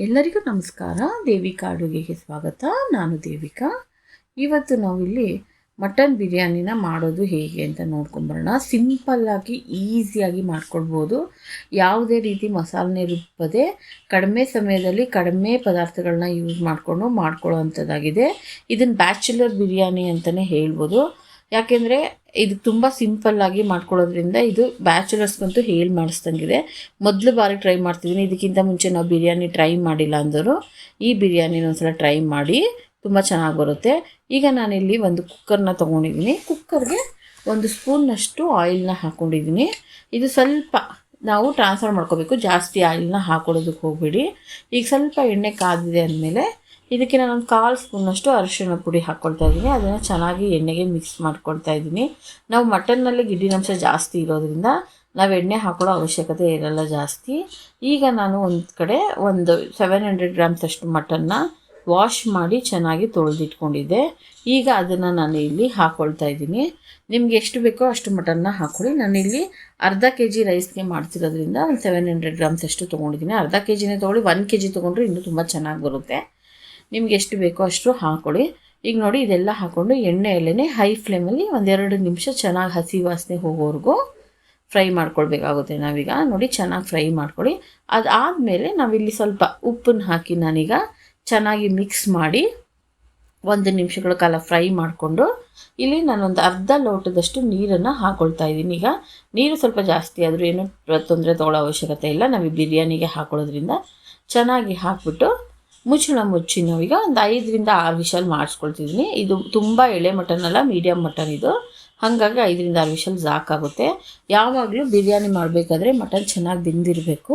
ಎಲ್ಲರಿಗೂ ನಮಸ್ಕಾರ. ದೇವಿಕಾ ಅಡುಗೆಗೆ ಸ್ವಾಗತ. ನಾನು ದೇವಿಕಾ. ಇವತ್ತು ನಾವಿಲ್ಲಿ ಮಟನ್ ಬಿರಿಯಾನಿನ ಮಾಡೋದು ಹೇಗೆ ಅಂತ ನೋಡ್ಕೊಂಬರೋಣ. ಸಿಂಪಲ್ಲಾಗಿ ಈಸಿಯಾಗಿ ಮಾಡ್ಕೊಳ್ಬೋದು. ಯಾವುದೇ ರೀತಿ ಮಸಾಲೆ ರುಬ್ಬದೆ ಕಡಿಮೆ ಸಮಯದಲ್ಲಿ ಕಡಿಮೆ ಪದಾರ್ಥಗಳನ್ನ ಯೂಸ್ ಮಾಡಿಕೊಂಡು ಮಾಡ್ಕೊಳ್ಳೋ ಅಂಥದ್ದಾಗಿದೆ. ಇದನ್ನು ಬ್ಯಾಚುಲರ್ ಬಿರಿಯಾನಿ ಅಂತಲೇ ಹೇಳ್ಬೋದು. ಯಾಕೆಂದರೆ ಇದು ತುಂಬ ಸಿಂಪಲ್ಲಾಗಿ ಮಾಡ್ಕೊಳ್ಳೋದ್ರಿಂದ ಇದು ಬ್ಯಾಚುಲರ್ಸ್ಗಂತೂ ಹೇಳಿ ಮಾಡಿಸ್ದಂಗಿದೆ. ಮೊದಲು ಬಾರಿ ಟ್ರೈ ಮಾಡ್ತಿದ್ದೀನಿ. ಇದಕ್ಕಿಂತ ಮುಂಚೆ ನಾವು ಬಿರಿಯಾನಿ ಟ್ರೈ ಮಾಡಿಲ್ಲ ಅಂದರು ಈ ಬಿರಿಯಾನಿನ ಒಂದ್ಸಲ ಟ್ರೈ ಮಾಡಿ, ತುಂಬ ಚೆನ್ನಾಗಿ ಬರುತ್ತೆ. ಈಗ ನಾನಿಲ್ಲಿ ಒಂದು ಕುಕ್ಕರ್ನ ತೊಗೊಂಡಿದ್ದೀನಿ. ಕುಕ್ಕರ್ಗೆ 1 ಸ್ಪೂನ್ನಷ್ಟು ಆಯಿಲ್ನ ಹಾಕ್ಕೊಂಡಿದ್ದೀನಿ. ಇದು ಸ್ವಲ್ಪ ನಾವು ಟ್ರಾನ್ಸ್ಫರ್ ಮಾಡ್ಕೋಬೇಕು, ಜಾಸ್ತಿ ಆಯಿಲ್ನ ಹಾಕೊಳ್ಳೋದಕ್ಕೆ ಹೋಗಬೇಡಿ. ಈಗ ಸ್ವಲ್ಪ ಎಣ್ಣೆ ಕಾದಿದೆ ಅಂದಮೇಲೆ ಇದಕ್ಕೆ ನಾನು 1/4 ಸ್ಪೂನಷ್ಟು ಅರಿಶಿಣ ಪುಡಿ ಹಾಕ್ಕೊಳ್ತಾ ಇದ್ದೀನಿ. ಅದನ್ನು ಚೆನ್ನಾಗಿ ಎಣ್ಣೆಗೆ ಮಿಕ್ಸ್ ಮಾಡ್ಕೊಳ್ತಾ ಇದ್ದೀನಿ. ನಾವು ಮಟನ್ನಲ್ಲಿ ಗಿಡ್ಡಿನಂಶ ಜಾಸ್ತಿ ಇರೋದ್ರಿಂದ ನಾವು ಎಣ್ಣೆ ಹಾಕೊಳ್ಳೋ ಅವಶ್ಯಕತೆ ಇರಲ್ಲ ಜಾಸ್ತಿ. ಈಗ ನಾನು ಒಂದು ಕಡೆ 700 ಗ್ರಾಮ್ಸ್ ಅಷ್ಟು ಮಟನ್ನ ವಾಶ್ ಮಾಡಿ ಚೆನ್ನಾಗಿ ತೊಳೆದಿಟ್ಕೊಂಡಿದ್ದೆ. ಈಗ ಅದನ್ನು ನಾನು ಇಲ್ಲಿ ಹಾಕ್ಕೊಳ್ತಾ ಇದ್ದೀನಿ. ನಿಮ್ಗೆ ಎಷ್ಟು ಬೇಕೋ ಅಷ್ಟು ಮಟನ್ನ ಹಾಕ್ಕೊಳ್ಳಿ. ನಾನಿಲ್ಲಿ ಅರ್ಧ kg ರೈಸ್ಗೆ ಮಾಡ್ತಿರೋದ್ರಿಂದ ಒಂದು 700 ಗ್ರಾಮ್ಸ್ ಅಷ್ಟು ತೊಗೊಂಡಿದ್ದೀನಿ. ಅರ್ಧ kgನೇ ತೊಗೊಳ್ಳಿ, 1 kg ತೊಗೊಂಡ್ರೆ ಇನ್ನೂ ತುಂಬ ಚೆನ್ನಾಗಿ ಬರುತ್ತೆ. ನಿಮ್ಗೆ ಎಷ್ಟು ಬೇಕೋ ಅಷ್ಟು ಹಾಕ್ಕೊಳ್ಳಿ. ಈಗ ನೋಡಿ, ಇದೆಲ್ಲ ಹಾಕ್ಕೊಂಡು ಎಣ್ಣೆಯಲ್ಲೇ ಹೈ ಫ್ಲೇಮಲ್ಲಿ 1-2 ನಿಮಿಷ ಚೆನ್ನಾಗಿ ಹಸಿ ವಾಸನೆ ಹೋಗೋವರೆಗೂ ಫ್ರೈ ಮಾಡ್ಕೊಳ್ಬೇಕಾಗುತ್ತೆ. ನಾವೀಗ ನೋಡಿ ಚೆನ್ನಾಗಿ ಫ್ರೈ ಮಾಡ್ಕೊಳ್ಳಿ. ಅದಾದಮೇಲೆ ನಾವಿಲ್ಲಿ ಸ್ವಲ್ಪ ಉಪ್ಪನ್ನು ಹಾಕಿ ನಾನೀಗ ಚೆನ್ನಾಗಿ ಮಿಕ್ಸ್ ಮಾಡಿ 1 ನಿಮಿಷಗಳ ಕಾಲ ಫ್ರೈ ಮಾಡಿಕೊಂಡು ಇಲ್ಲಿ ನಾನೊಂದು ಅರ್ಧ ಲೋಟದಷ್ಟು ನೀರನ್ನು ಹಾಕ್ಕೊಳ್ತಾ ಇದ್ದೀನಿ. ಈಗ ನೀರು ಸ್ವಲ್ಪ ಜಾಸ್ತಿ ಆದರೂ ಏನೂ ತೊಂದರೆ ತೊಗೊಳ್ಳೋ ಅವಶ್ಯಕತೆ ಇಲ್ಲ. ನಾವು ಈ ಬಿರಿಯಾನಿಗೆ ಹಾಕೊಳ್ಳೋದ್ರಿಂದ ಚೆನ್ನಾಗಿ ಹಾಕ್ಬಿಟ್ಟು ಮುಚ್ಚಳ ಮುಚ್ಚಿ ನಾವೀಗ ಒಂದು 5ರಿಂದ 6 ವಿಷಲ್ ಮಾಡಿಸ್ಕೊಳ್ತಿದ್ದೀನಿ. ಇದು ತುಂಬ ಎಳೆ ಮಟನ್ ಅಲ್ಲ, ಮೀಡಿಯಮ್ ಮಟನ್ ಇದು. ಹಾಗಾಗಿ 5ರಿಂದ 6 ವಿಷಲ್ ಸಾಕಾಗುತ್ತೆ. ಯಾವಾಗಲೂ ಬಿರಿಯಾನಿ ಮಾಡಬೇಕಾದ್ರೆ ಮಟನ್ ಚೆನ್ನಾಗಿ ಬೆಂದಿರಬೇಕು.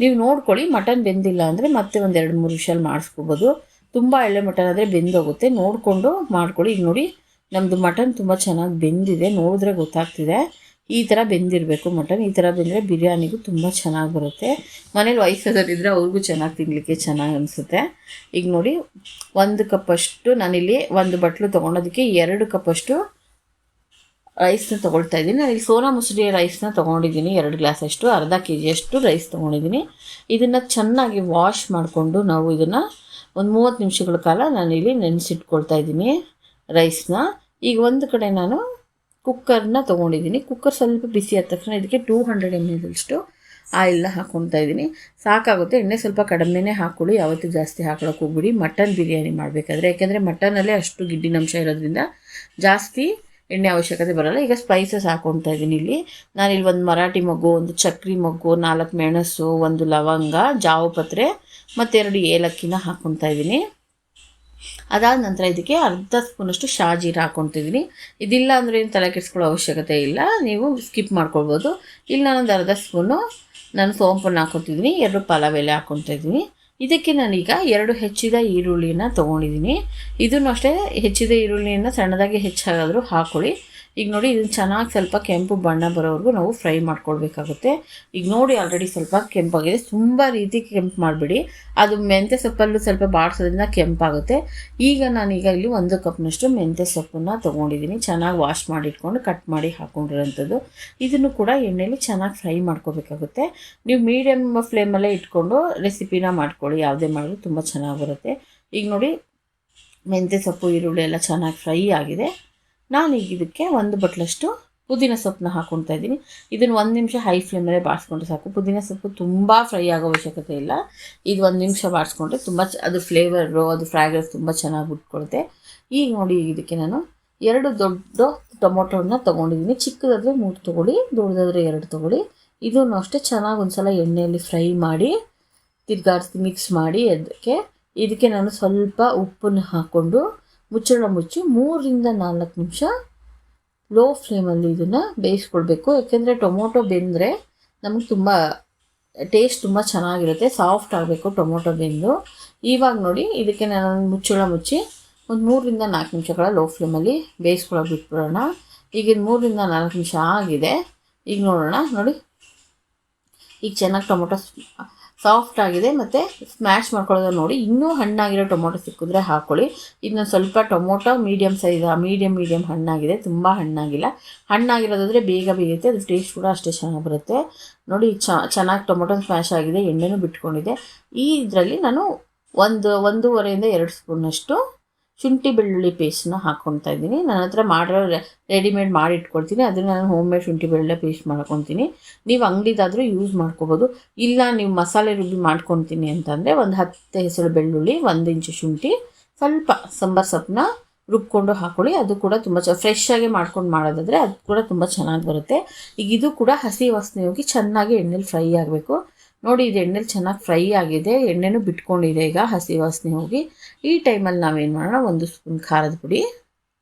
ನೀವು ನೋಡ್ಕೊಳ್ಳಿ, ಮಟನ್ ಬೆಂದಿಲ್ಲ ಅಂದರೆ ಮತ್ತೆ ಒಂದು 2-3 ವಿಷಲ್ ಮಾಡಿಸ್ಕೋಬೋದು. ತುಂಬ ಎಳೆ ಮಟನ್ ಆದರೆ ಬೆಂದೋಗುತ್ತೆ, ನೋಡಿಕೊಂಡು ಮಾಡ್ಕೊಳ್ಳಿ. ಈಗ ನೋಡಿ, ನಮ್ಮದು ಮಟನ್ ತುಂಬ ಚೆನ್ನಾಗಿ ಬೆಂದಿದೆ, ನೋಡಿದ್ರೆ ಗೊತ್ತಾಗ್ತಿದೆ. ಈ ಥರ ಬೆಂದಿರಬೇಕು ಮಟನ್. ಈ ಥರ ಬೆಂದರೆ ಬಿರಿಯಾನಿಗೂ ತುಂಬ ಚೆನ್ನಾಗಿ ಬರುತ್ತೆ. ಮನೇಲಿ ವಯಸ್ಸಾದವರಿದ್ದರೆ ಅವ್ರಿಗೂ ಚೆನ್ನಾಗಿ ತಿನ್ನಲಿಕ್ಕೆ ಚೆನ್ನಾಗಿ ಅನಿಸುತ್ತೆ. ಈಗ ನೋಡಿ, 1 ಕಪ್ಪಷ್ಟು ನಾನಿಲ್ಲಿ 1 ಬಟ್ಲು ತೊಗೊಳೋದಕ್ಕೆ 2 ಕಪ್ಪಷ್ಟು ರೈಸ್ನ ತೊಗೊಳ್ತಾ ಇದ್ದೀನಿ. ನಾನಿಲ್ಲಿ ಸೋನಾ ಮಸೂರಿ ರೈಸ್ನ ತೊಗೊಂಡಿದ್ದೀನಿ 2 ಗ್ಲಾಸಷ್ಟು. ಅರ್ಧ kg ರೈಸ್ ತೊಗೊಂಡಿದ್ದೀನಿ. ಇದನ್ನು ಚೆನ್ನಾಗಿ ವಾಶ್ ಮಾಡಿಕೊಂಡು ನಾವು ಇದನ್ನು ಒಂದು 30 ನಿಮಿಷಗಳ ಕಾಲ ನಾನಿಲ್ಲಿ ನೆನೆಸಿಟ್ಕೊಳ್ತಾ ಇದ್ದೀನಿ ರೈಸ್ನ. ಈಗ ಒಂದು ಕಡೆ ನಾನು ಕುಕ್ಕರ್ನ ತೊಗೊಂಡಿದ್ದೀನಿ. ಕುಕ್ಕರ್ ಸ್ವಲ್ಪ ಬಿಸಿ ಆದ ತಕ್ಷಣ ಇದಕ್ಕೆ 200 ml ಅಷ್ಟು ಆಯಿಲ್ನ ಹಾಕ್ಕೊಳ್ತಾ ಇದ್ದೀನಿ. ಸಾಕಾಗುತ್ತೆ. ಎಣ್ಣೆ ಸ್ವಲ್ಪ ಕಡಿಮೆನೇ ಹಾಕ್ಕೊಳ್ಳಿ, ಯಾವತ್ತೂ ಜಾಸ್ತಿ ಹಾಕೊಳ್ಳೋಕೆ ಹೋಗ್ಬಿಡಿ ಮಟನ್ ಬಿರಿಯಾನಿ ಮಾಡಬೇಕಾದ್ರೆ. ಯಾಕೆಂದರೆ ಮಟನಲ್ಲೇ ಅಷ್ಟು ಗಿಡ್ಡಿನಂಶ ಇರೋದ್ರಿಂದ ಜಾಸ್ತಿ ಎಣ್ಣೆ ಅವಶ್ಯಕತೆ ಬರೋಲ್ಲ. ಈಗ ಸ್ಪೈಸಸ್ ಹಾಕ್ಕೊಳ್ತಾ ಇದ್ದೀನಿ. ನಾನಿಲ್ಲಿ 1 ಮರಾಠಿ ಮೊಗ್ಗು, 1 ಚಕ್ರಿ ಮೊಗ್ಗು, 4 ಮೆಣಸು, 1 ಲವಂಗ, ಜಾವಪತ್ರೆ ಮತ್ತು 2 ಏಲಕ್ಕಿನ ಹಾಕ್ಕೊಳ್ತಾ ಇದ್ದೀನಿ. ಅದಾದ ನಂತರ ಇದಕ್ಕೆ ಅರ್ಧ ಸ್ಪೂನಷ್ಟು ಶಾಜೀರ ಹಾಕ್ಕೊತಿದ್ದೀನಿ. ಇದಿಲ್ಲ ಅಂದರೆ ಏನು ತಲೆ ಕೆಡಿಸ್ಕೊಳ್ಳೋ ಅವಶ್ಯಕತೆ ಇಲ್ಲ, ನೀವು ಸ್ಕಿಪ್ ಮಾಡ್ಕೊಳ್ಬೋದು. ಇಲ್ಲಿ ನಾನೊಂದು ಅರ್ಧ ಸ್ಪೂನು ಸೋಂಪನ್ನು ಹಾಕ್ಕೊತಿದ್ದೀನಿ. 2 ಪಲಾವ್ ಎಲೆ ಹಾಕ್ಕೊತಾ ಇದ್ದೀನಿ. ಇದಕ್ಕೆ ನಾನೀಗ 2 ಹೆಚ್ಚಿದ ಈರುಳ್ಳಿನ ತೊಗೊಂಡಿದ್ದೀನಿ. ಇದನ್ನು ಅಷ್ಟೇ ಹೆಚ್ಚಿದ ಈರುಳ್ಳಿಯನ್ನು ಸಣ್ಣದಾಗಿ ಹೆಚ್ಚಾಗಾದರೂ ಹಾಕ್ಕೊಳ್ಳಿ. ಈಗ ನೋಡಿ, ಇದನ್ನು ಚೆನ್ನಾಗಿ ಸ್ವಲ್ಪ ಕೆಂಪು ಬಣ್ಣ ಬರೋವರೆಗೂ ನಾವು ಫ್ರೈ ಮಾಡ್ಕೊಳ್ಬೇಕಾಗುತ್ತೆ. ಈಗ ನೋಡಿ, ಆಲ್ರೆಡಿ ಸ್ವಲ್ಪ ಕೆಂಪಾಗಿದೆ. ತುಂಬ ರೀತಿ ಕೆಂಪು ಮಾಡಿಬಿಡಿ, ಅದು ಮೆಂತ್ಯ ಸೊಪ್ಪಲ್ಲೂ ಸ್ವಲ್ಪ ಬಾಡಿಸೋದ್ರಿಂದ ಕೆಂಪಾಗುತ್ತೆ. ಈಗ ನಾನೀಗ ಇಲ್ಲಿ 1 ಕಪ್ನಷ್ಟು ಮೆಂತ್ಯ ಸೊಪ್ಪನ್ನು ತೊಗೊಂಡಿದ್ದೀನಿ. ಚೆನ್ನಾಗಿ ವಾಶ್ ಮಾಡಿ ಇಟ್ಕೊಂಡು ಕಟ್ ಮಾಡಿ ಹಾಕ್ಕೊಂಡಿರೋಂಥದ್ದು. ಇದನ್ನು ಕೂಡ ಎಣ್ಣೆಯಲ್ಲಿ ಚೆನ್ನಾಗಿ ಫ್ರೈ ಮಾಡ್ಕೋಬೇಕಾಗುತ್ತೆ. ನೀವು ಮೀಡಿಯಮ್ ಫ್ಲೇಮಲ್ಲೇ ಇಟ್ಕೊಂಡು ರೆಸಿಪಿನ ಮಾಡ್ಕೊಳ್ಳಿ, ಯಾವುದೇ ಮಾಡಿದ್ರು ತುಂಬ ಚೆನ್ನಾಗಿ ಬರುತ್ತೆ. ಈಗ ನೋಡಿ, ಮೆಂತ್ಯ ಸೊಪ್ಪು ಈರುಳ್ಳಿ ಎಲ್ಲ ಚೆನ್ನಾಗಿ ಫ್ರೈ ಆಗಿದೆ. ನಾನೀಗ ಇದಕ್ಕೆ 1 ಬಟ್ಲಷ್ಟು ಪುದೀನ ಸೊಪ್ಪನ್ನ ಹಾಕ್ಕೊಳ್ತಾ ಇದ್ದೀನಿ. ಇದನ್ನು 1 ನಿಮಿಷ ಹೈ ಫ್ಲೇಮಲ್ಲೇ ಬಾಡಿಸ್ಕೊಂಡ್ರೆ ಸಾಕು. ಪುದೀನ ಸೊಪ್ಪು ತುಂಬ ಫ್ರೈ ಆಗೋ ಅವಶ್ಯಕತೆ ಇಲ್ಲ. ಇದು 1 ನಿಮಿಷ ಬಾಡಿಸ್ಕೊಂಡ್ರೆ ತುಂಬ ಅದು ಫ್ಲೇವರು, ಅದು ಫ್ರಾಗ್ರೆನ್ಸ್ ತುಂಬ ಚೆನ್ನಾಗಿ ಬಿಟ್ಕೊಳುತ್ತೆ. ಈಗ ನೋಡಿ, ಇದಕ್ಕೆ ನಾನು 2 ದೊಡ್ಡ ಟೊಮೊಟೊನ ತೊಗೊಂಡಿದ್ದೀನಿ. ಚಿಕ್ಕದಾದರೆ 3 ತೊಗೊಳ್ಳಿ, ದೊಡ್ಡದಾದರೆ 2 ತೊಗೊಳ್ಳಿ. ಇದನ್ನು ಅಷ್ಟೇ ಚೆನ್ನಾಗಿ ಒಂದು ಸಲ ಎಣ್ಣೆಯಲ್ಲಿ ಫ್ರೈ ಮಾಡಿ ತಿರ್ಗಾಡಿಸಿ ಮಿಕ್ಸ್ ಮಾಡಿ ಇದಕ್ಕೆ ನಾನು ಸ್ವಲ್ಪ ಉಪ್ಪನ್ನು ಹಾಕ್ಕೊಂಡು ಮುಚ್ಚಳ ಮುಚ್ಚಿ 3ರಿಂದ 4 ನಿಮಿಷ ಲೋ ಫ್ಲೇಮಲ್ಲಿ ಇದನ್ನು ಬೇಯಿಸ್ಕೊಳ್ಬೇಕು. ಯಾಕೆಂದರೆ ಟೊಮೊಟೊ ಬೆಂದರೆ ನಮಗೆ ತುಂಬ ಟೇಸ್ಟ್ ತುಂಬ ಚೆನ್ನಾಗಿರುತ್ತೆ. ಸಾಫ್ಟ್ ಆಗಬೇಕು ಟೊಮೊಟೊ ಬೆಂದು. ಇವಾಗ ನೋಡಿ, ಇದಕ್ಕೆ ನಾನು ಮುಚ್ಚಳ ಮುಚ್ಚಿ ಒಂದು 3ರಿಂದ 4 ನಿಮಿಷಗಳ ಲೋ ಫ್ಲೇಮಲ್ಲಿ ಬೇಯಿಸ್ಕೊಳ್ಳೋಕೆ ಬಿಟ್ಬಿಡೋಣ. ಈಗ 3ರಿಂದ 4 ನಿಮಿಷ ಆಗಿದೆ. ಈಗ ನೋಡೋಣ. ನೋಡಿ, ಈಗ ಚೆನ್ನಾಗಿ ಟೊಮೊಟೊ ಸಾಫ್ಟ್ ಆಗಿದೆ ಮತ್ತು ಸ್ಮ್ಯಾಶ್ ಮಾಡ್ಕೊಳ್ಳೋದು ನೋಡಿ. ಇನ್ನೂ ಹಣ್ಣಾಗಿರೋ ಟೊಮೊಟೊ ಸಿಕ್ಕಿದ್ರೆ ಹಾಕ್ಕೊಳ್ಳಿ. ಇದನ್ನ ಸ್ವಲ್ಪ ಟೊಮೊಟೊ ಮೀಡಿಯಮ್ ಸೈಜ್ ಮೀಡಿಯಮ್ ಹಣ್ಣಾಗಿದೆ, ತುಂಬ ಹಣ್ಣಾಗಿಲ್ಲ. ಹಣ್ಣಾಗಿರೋದಾದರೆ ಬೇಗ ಬೇಯುತ್ತೆ, ಅದು ಟೇಸ್ಟ್ ಕೂಡ ಅಷ್ಟೇ ಚೆನ್ನಾಗಿ ಬರುತ್ತೆ ನೋಡಿ. ಚೆನ್ನಾಗಿ ಟೊಮೊಟೊ ಸ್ಮ್ಯಾಶ್ ಆಗಿದೆ, ಎಣ್ಣೆನೂ ಬಿಟ್ಕೊಂಡಿದೆ. ಈ ಇದರಲ್ಲಿ ನಾನು 1.5 2 ಸ್ಪೂನಷ್ಟು ಶುಂಠಿ ಬೆಳ್ಳುಳ್ಳಿ ಪೇಸ್ಟನ್ನ ಹಾಕ್ಕೊತಾ ಇದ್ದೀನಿ. ನನ್ನ ಹತ್ರ ರೆಡಿಮೇಡ್ ಮಾಡಿ ಇಟ್ಕೊಳ್ತೀನಿ, ಅದನ್ನು ನಾನು ಹೋಮ್ ಮೇಡ್ ಶುಂಠಿ ಬೆಳ್ಳುಳ್ಳಿ ಪೇಸ್ಟ್ ಮಾಡ್ಕೊತೀನಿ. ನೀವು ಅಂಗಡಿದಾದರೂ ಯೂಸ್ ಮಾಡ್ಕೋಬೋದು. ಇಲ್ಲ ನೀವು ಮಸಾಲೆ ರುಬ್ಬಿ ಮಾಡ್ಕೊತೀನಿ ಅಂತಂದರೆ 10 ಹೆಸರು ಬೆಳ್ಳುಳ್ಳಿ, 1 ಇಂಚು ಶುಂಠಿ, ಸ್ವಲ್ಪ ಸಾಂಬಾರು ಸೊಪ್ಪನ್ನ ರುಬ್ಕೊಂಡು ಹಾಕ್ಕೊಳ್ಳಿ. ಅದು ಕೂಡ ತುಂಬ ಫ್ರೆಶ್ ಆಗಿ ಮಾಡ್ಕೊಂಡು ಮಾಡೋದಾದರೆ ಅದು ಕೂಡ ತುಂಬ ಚೆನ್ನಾಗಿ ಬರುತ್ತೆ. ಈಗ ಇದು ಕೂಡ ಹಸಿ ವಾಸನೆ ಹೋಗಿ ಚೆನ್ನಾಗಿ ಎಣ್ಣೆಲಿ ಫ್ರೈ ಆಗಬೇಕು ನೋಡಿ. ಇದು ಎಣ್ಣೆಲಿ ಚೆನ್ನಾಗಿ ಫ್ರೈ ಆಗಿದೆ, ಎಣ್ಣೆನೂ ಬಿಟ್ಕೊಂಡಿದೆ ಈಗ ಹಸಿ ವಾಸನೆ ಹೋಗಿ. ಈ ಟೈಮಲ್ಲಿ ನಾವೇನು ಮಾಡೋಣ, 1 ಸ್ಪೂನ್ ಖಾರದ ಪುಡಿ,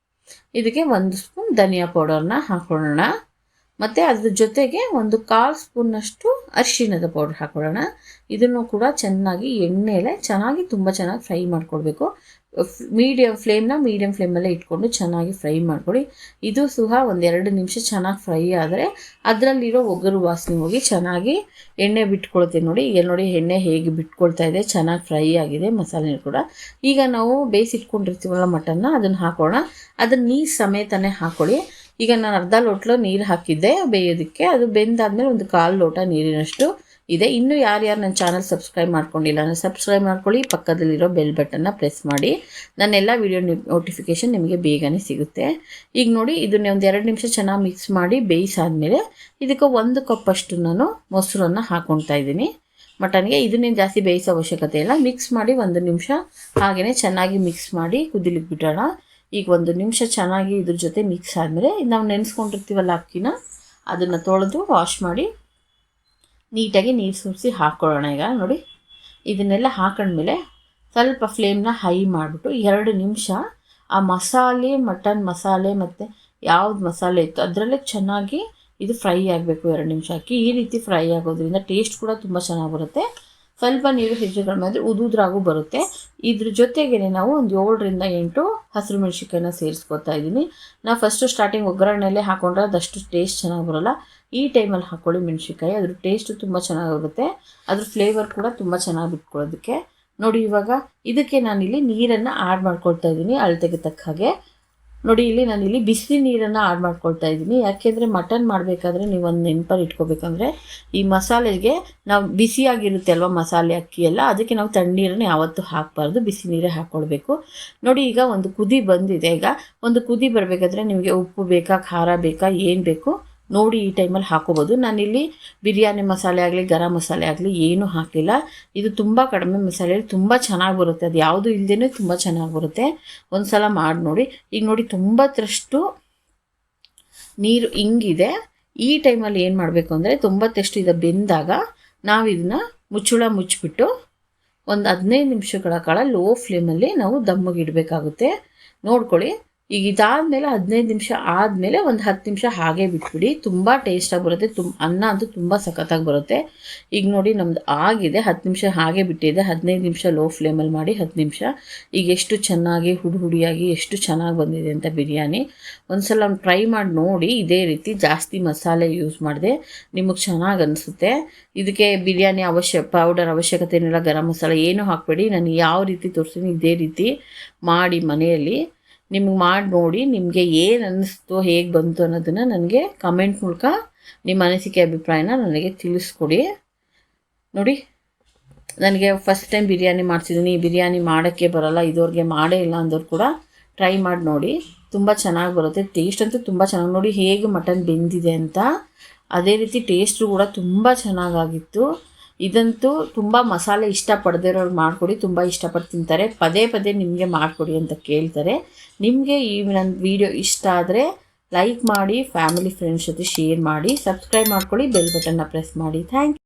ಇದಕ್ಕೆ 1 ಸ್ಪೂನ್ ಧನಿಯಾ ಪೌಡರ್ನ ಹಾಕೊಳ್ಳೋಣ. ಮತ್ತು ಅದ್ರ ಜೊತೆಗೆ 1/4 ಸ್ಪೂನ್ನಷ್ಟು ಅರಿಶಿಣದ ಪೌಡರ್ ಹಾಕೊಳ್ಳೋಣ. ಇದನ್ನು ಕೂಡ ಚೆನ್ನಾಗಿ ಎಣ್ಣೆಲೆ ತುಂಬ ಚೆನ್ನಾಗಿ ಫ್ರೈ ಮಾಡ್ಕೊಳ್ಬೇಕು. ಮೀಡಿಯಮ್ ಫ್ಲೇಮಲ್ಲೇ ಇಟ್ಕೊಂಡು ಚೆನ್ನಾಗಿ ಫ್ರೈ ಮಾಡ್ಕೊಳ್ಳಿ. ಇದು ಸಹ 1-2 ನಿಮಿಷ ಚೆನ್ನಾಗಿ ಫ್ರೈ ಆದರೆ ಅದರಲ್ಲಿರೋ ಒಗರು ವಾಸನೆ ಹೋಗಿ ಚೆನ್ನಾಗಿ ಎಣ್ಣೆ ಬಿಟ್ಕೊಳ್ತೆ ನೋಡಿ. ಈಗ ನೋಡಿ ಎಣ್ಣೆ ಹೇಗೆ ಬಿಟ್ಕೊಳ್ತಾ ಇದೆ, ಚೆನ್ನಾಗಿ ಫ್ರೈ ಆಗಿದೆ ಮಸಾಲೆ ಕೂಡ. ಈಗ ನಾವು ಬೇಯಿಸಿಟ್ಕೊಂಡಿರ್ತೀವಲ್ಲ ಮಟನ್ನ, ಅದನ್ನು ಹಾಕೋಣ. ಅದನ್ನು ನೀರು ಸಮೇತನೇ ಹಾಕ್ಕೊಳ್ಳಿ. ಈಗ ನಾನು ಅರ್ಧ ಲೋಟ ನೀರು ಹಾಕಿದ್ದೆ ಬೇಯೋದಕ್ಕೆ, ಅದು ಬೆಂದಾದ್ಮೇಲೆ 1/4 ಲೋಟ ನೀರಿನಷ್ಟು ಇದೆ. ಇನ್ನೂ ಯಾರ್ಯಾರು ನನ್ನ ಚಾನಲ್ ಸಬ್ಸ್ಕ್ರೈಬ್ ಮಾಡ್ಕೊಂಡಿಲ್ಲ ನಾನು ಸಬ್ಸ್ಕ್ರೈಬ್ ಮಾಡ್ಕೊಳ್ಳಿ, ಪಕ್ಕದಲ್ಲಿರೋ ಬೆಲ್ ಬಟನ್ನ ಪ್ರೆಸ್ ಮಾಡಿ. ನನ್ನೆಲ್ಲ ವಿಡಿಯೋ ನೋಟಿಫಿಕೇಷನ್ ನಿಮಗೆ ಬೇಗನೆ ಸಿಗುತ್ತೆ. ಈಗ ನೋಡಿ ಇದನ್ನೇ 1-2 ನಿಮಿಷ ಚೆನ್ನಾಗಿ ಮಿಕ್ಸ್ ಮಾಡಿ ಬೇಯಿಸಾದ್ಮೇಲೆ ಇದಕ್ಕೆ 1 ಕಪ್ಪಷ್ಟು ನಾನು ಮೊಸರನ್ನು ಹಾಕ್ಕೊಳ್ತಾ ಇದ್ದೀನಿ ಮಟನ್ಗೆ. ಇದನ್ನೇನು ಜಾಸ್ತಿ ಬೇಯಿಸೋ ಅವಶ್ಯಕತೆ ಇಲ್ಲ. ಮಿಕ್ಸ್ ಮಾಡಿ 1 ನಿಮಿಷ ಹಾಗೆಯೇ ಚೆನ್ನಾಗಿ ಮಿಕ್ಸ್ ಮಾಡಿ ಕುದಿಲಿಕ್ಕೆ ಬಿಡೋಣ. ಈಗ 1 ನಿಮಿಷ ಚೆನ್ನಾಗಿ ಇದ್ರ ಜೊತೆ ಮಿಕ್ಸ್ ಆದಮೇಲೆ ನಾವು ನೆನೆಸ್ಕೊಂಡಿರ್ತೀವಲ್ಲ ಅಕ್ಕಿನ, ಅದನ್ನು ತೊಳೆದು ವಾಶ್ ಮಾಡಿ ನೀಟಾಗಿ ನೀರು ಸುರಿಸಿ ಹಾಕ್ಕೊಳ್ಳೋಣ. ಈಗ ನೋಡಿ ಇದನ್ನೆಲ್ಲ ಹಾಕೊಂಡ್ಮೇಲೆ ಸ್ವಲ್ಪ ಫ್ಲೇಮ್ನ ಹೈ ಮಾಡಿಬಿಟ್ಟು 2 ನಿಮಿಷ ಆ ಮಸಾಲೆ, ಮಟನ್ ಮಸಾಲೆ ಮತ್ತು ಯಾವ್ದು ಮಸಾಲೆ ಇತ್ತು ಅದರಲ್ಲೇ ಚೆನ್ನಾಗಿ ಇದು ಫ್ರೈ ಆಗಬೇಕು. 2 ನಿಮಿಷ ಹಾಕಿ ಈ ರೀತಿ ಫ್ರೈ ಆಗೋದ್ರಿಂದ ಟೇಸ್ಟ್ ಕೂಡ ತುಂಬ ಚೆನ್ನಾಗಿ ಬರುತ್ತೆ. ಸ್ವಲ್ಪ ನೀರು ಹೆಚ್ಚುಗಳ ಮೇಲೆ ಉದುದ್ರಾಗೂ ಬರುತ್ತೆ. ಇದ್ರ ಜೊತೆಗೆ ನಾವು 7-8 ಹಸಿರು ಮೆಣಸಿನ್ಕಾಯಿನ ಸೇರಿಸ್ಕೊತಾ ಇದ್ದೀನಿ. ನಾವು ಫಸ್ಟು ಸ್ಟಾರ್ಟಿಂಗ್ ಒಗ್ಗರಣೆಯಲ್ಲೇ ಹಾಕೊಂಡ್ರೆ ಅದಷ್ಟು ಟೇಸ್ಟ್ ಚೆನ್ನಾಗಿ ಬರೋಲ್ಲ. ಈ ಟೈಮಲ್ಲಿ ಹಾಕ್ಕೊಳ್ಳಿ ಮೆಣಸಿನ್ಕಾಯಿ, ಅದ್ರ ಟೇಸ್ಟು ತುಂಬ ಚೆನ್ನಾಗಿರುತ್ತೆ, ಅದ್ರ ಫ್ಲೇವರ್ ಕೂಡ ತುಂಬ ಚೆನ್ನಾಗಿ ಬಿಟ್ಕೊಳ್ಳೋದಕ್ಕೆ ನೋಡಿ. ಇವಾಗ ಇದಕ್ಕೆ ನಾನಿಲ್ಲಿ ನೀರನ್ನು ಆ್ಯಡ್ ಮಾಡ್ಕೊಳ್ತಾ ಇದ್ದೀನಿ ಅಳತೆಗೆ ತಕ್ಕ ಹಾಗೆ. ನೋಡಿ ಇಲ್ಲಿ ನಾನಿಲ್ಲಿ ಬಿಸಿ ನೀರನ್ನು ಆ್ಯಡ್ ಮಾಡ್ಕೊಳ್ತಾ ಇದ್ದೀನಿ. ಯಾಕೆಂದರೆ ಮಟನ್ ಮಾಡಬೇಕಾದ್ರೆ ನೀವು ಒಂದು ನೆನಪಲ್ಲಿ ಇಟ್ಕೋಬೇಕಂದ್ರೆ ಈ ಮಸಾಲೆಗೆ ನಾವು ಬಿಸಿಯಾಗಿರುತ್ತೆ ಅಲ್ವ ಮಸಾಲೆ ಅಕ್ಕಿ ಎಲ್ಲ, ಅದಕ್ಕೆ ನಾವು ತಣ್ಣೀರನ್ನು ಯಾವತ್ತೂ ಹಾಕಬಾರ್ದು, ಬಿಸಿ ನೀರೇ ಹಾಕ್ಕೊಳ್ಬೇಕು. ನೋಡಿ ಈಗ ಒಂದು ಕುದಿ ಬಂದಿದೆ. ಈಗ ಒಂದು ಕುದಿ ಬರಬೇಕಾದ್ರೆ ನಿಮಗೆ ಉಪ್ಪು ಬೇಕಾ, ಖಾರ ಬೇಕಾ, ಏನು ಬೇಕು ನೋಡಿ ಈ ಟೈಮಲ್ಲಿ ಹಾಕೋಬೋದು. ನಾನಿಲ್ಲಿ ಬಿರಿಯಾನಿ ಮಸಾಲೆ ಆಗಲಿ ಗರಂ ಮಸಾಲೆ ಆಗಲಿ ಏನೂ ಹಾಕಿಲ್ಲ. ಇದು ತುಂಬ ಕಡಿಮೆ ಮಸಾಲೆಯಲ್ಲಿ ತುಂಬ ಚೆನ್ನಾಗಿ ಬರುತ್ತೆ, ಅದು ಯಾವುದು ಇಲ್ಲದೇ ತುಂಬ ಚೆನ್ನಾಗಿ ಬರುತ್ತೆ. ಒಂದು ಸಲ ಮಾಡಿ ನೋಡಿ. ಈಗ ನೋಡಿ ತುಂಬಷ್ಟು ನೀರು ಹಿಂಗಿದೆ. ಈ ಟೈಮಲ್ಲಿ ಏನು ಮಾಡಬೇಕು ಅಂದರೆ ತುಂಬಷ್ಟು ಇದು ಬೆಂದಾಗ ನಾವು ಇದನ್ನು ಮುಚ್ಚಿಬಿಟ್ಟು ಒಂದು 15 ನಿಮಿಷಗಳ ಕಾಲ ಲೋ ಫ್ಲೇಮಲ್ಲಿ ನಾವು ದಮ್ಮಿಗೆ ಇಡಬೇಕಾಗುತ್ತೆ. ನೋಡ್ಕೊಳ್ಳಿ. ಈಗ ಇದಾದಮೇಲೆ 15 ನಿಮಿಷ ಆದಮೇಲೆ ಒಂದು 10 ನಿಮಿಷ ಹಾಗೆ ಬಿಟ್ಬಿಡಿ, ತುಂಬ ಟೇಸ್ಟಾಗಿ ಬರುತ್ತೆ. ಅನ್ನ ಅಂತೂ ತುಂಬ ಸಖತ್ತಾಗಿ ಬರುತ್ತೆ. ಈಗ ನೋಡಿ ನಮ್ಮದು ಆಗಿದೆ, 10 ನಿಮಿಷ ಹಾಗೆ ಬಿಟ್ಟಿದೆ. 15 ನಿಮಿಷ ಲೋ ಫ್ಲೇಮಲ್ಲಿ ಮಾಡಿ 10 ನಿಮಿಷ. ಈಗ ಎಷ್ಟು ಚೆನ್ನಾಗಿ ಹುಡಿಯಾಗಿ ಎಷ್ಟು ಚೆನ್ನಾಗಿ ಬಂದಿದೆ ಅಂತ ಬಿರಿಯಾನಿ. ಒಂದು ಸಲ ಟ್ರೈ ಮಾಡಿ ನೋಡಿ. ಇದೇ ರೀತಿ ಜಾಸ್ತಿ ಮಸಾಲೆ ಯೂಸ್ ಮಾಡಿದೆ ನಿಮಗೆ ಚೆನ್ನಾಗಿ ಅನಿಸುತ್ತೆ. ಇದಕ್ಕೆ ಬಿರಿಯಾನಿ ಪೌಡರ್ ಅವಶ್ಯಕತೆ ಏನಿಲ್ಲ, ಗರಂ ಮಸಾಲೆ ಏನೂ ಹಾಕಬೇಡಿ. ನಾನು ಯಾವ ರೀತಿ ತೋರಿಸ್ತೀನಿ ಇದೇ ರೀತಿ ಮಾಡಿ ಮನೆಯಲ್ಲಿ ನಿಮಗೆ ಮಾಡಿ ನೋಡಿ. ನಿಮಗೆ ಏನು ಅನ್ನಿಸ್ತು, ಹೇಗೆ ಬಂತು ಅನ್ನೋದನ್ನು ನನಗೆ ಕಮೆಂಟ್ ಮೂಲಕ ನಿಮ್ಮ ಅನಿಸಿಕೆ ಅಭಿಪ್ರಾಯನ ನನಗೆ ತಿಳಿಸ್ಕೊಡಿ. ನೋಡಿ ನನಗೆ ಫಸ್ಟ್ ಟೈಮ್ ಬಿರಿಯಾನಿ ಮಾಡ್ತಿದ್ದೀನಿ, ಬಿರಿಯಾನಿ ಮಾಡೋಕ್ಕೆ ಬರೋಲ್ಲ, ಇದುವರೆಗೆ ಮಾಡೇ ಇಲ್ಲ ಅಂದವ್ರು ಕೂಡ ಟ್ರೈ ಮಾಡಿ ನೋಡಿ, ತುಂಬ ಚೆನ್ನಾಗಿ ಬರುತ್ತೆ. ಟೇಸ್ಟ್ ಅಂತೂ ತುಂಬ ಚೆನ್ನಾಗಿ ನೋಡಿ ಹೇಗೆ ಮಟನ್ ಬೆಂದಿದೆ ಅಂತ. ಅದೇ ರೀತಿ ಟೇಸ್ಟು ಕೂಡ ತುಂಬ ಚೆನ್ನಾಗಾಗಿತ್ತು. ಇದಂತೂ ತುಂಬ ಮಸಾಲೆ ಇಷ್ಟಪಡದಿರೋರು ಮಾಡಿಕೊಡಿ, ತುಂಬ ಇಷ್ಟಪಟ್ಟು ತಿಂತಾರೆ. ಪದೇ ನಿಮಗೆ ಮಾಡಿಕೊಡಿ ಅಂತ ಕೇಳ್ತಾರೆ. ನಿಮಗೆ ಈ ನನ್ನ ವಿಡಿಯೋ ಇಷ್ಟ ಆದರೆ ಲೈಕ್ ಮಾಡಿ, ಫ್ಯಾಮಿಲಿ ಫ್ರೆಂಡ್ಸ್ ಜೊತೆ ಶೇರ್ ಮಾಡಿ, ಸಬ್ಸ್ಕ್ರೈಬ್ ಮಾಡ್ಕೊಳ್ಳಿ, ಬೆಲ್ ಬಟನ್ನ ಪ್ರೆಸ್ ಮಾಡಿ. Thank you.